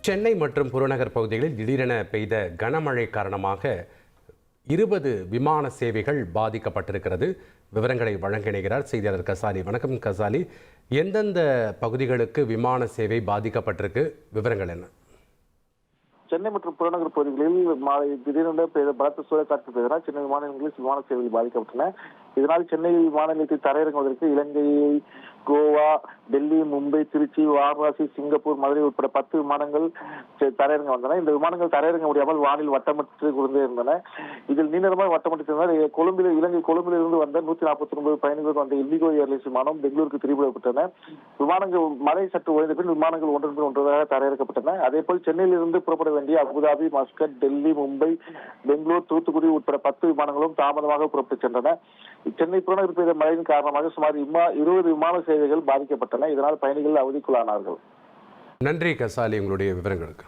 சென்னை மற்றும் புறநகர் பகுதிகளில் திடீரென பெய்த கனமழை காரணமாக 20 விமான சேவைகள் பாதிக்கப்பட்டிருக்கிறது. விவரங்களை வழங்க இணைகிறார் செய்தியாளர் கசாலி. வணக்கம் கசாலி, எந்தெந்த பகுதிகளுக்கு விமான சேவை பாதிக்கப்பட்டிருக்கு, விவரங்கள் என்ன? சென்னை மற்றும் புறநகர் பகுதிகளில் திடீரென பெய்த பலத்த சூறைக்காற்று பெய்ததால் சென்னை விமான நிலையங்களில் விமான சேவைகள் பாதிக்கப்பட்டன. இதனால் சென்னை விமான நிலையத்தில் தரையிறங்குவதற்கு இலங்கை, கோவா, டெல்லி, மும்பை, திருச்சி, வாரணாசி, சிங்கப்பூர், மதுரை உட்பட 10 விமானங்கள் தரையிறங்க வந்தன. இந்த விமானங்கள் தரையிறங்க முடியாமல் வானில் வட்டமிட்டு கொண்டே இருந்தன. இதில் நீண்டமாக வட்டமிட்டிருந்தால் இலங்கை கொழும்பிலிருந்து வந்த 149 பயணிகள் வந்த இண்டிகோ ஏர்லைன்ஸ் விமானம் பெங்களூருக்கு திருப்பிவிடப்பட்டன. விமானங்கள் மழை சற்று ஓய்ந்த பின் விமானங்கள் ஒன்றன் ஒன்றாக தரையிறக்கப்பட்டன. அதேபோல் சென்னையிலிருந்து புறப்பட வேண்டிய அபுதாபி, மஸ்கட், டெல்லி, மும்பை, பெங்களூர், தூத்துக்குடி உட்பட 10 விமானங்களும் தாமதமாக புறப்பட்டு சென்றன. சென்னை புறநகர் பெய்த மழையின் காரணமாக சுமார் 20 விமான சேவைகள் பாதிக்கப்பட்டன. இதனால் பயணிகள் அவதிக்குள்ளானார்கள். நன்றி கசாலி, உங்களுடைய விவரங்களுக்கு.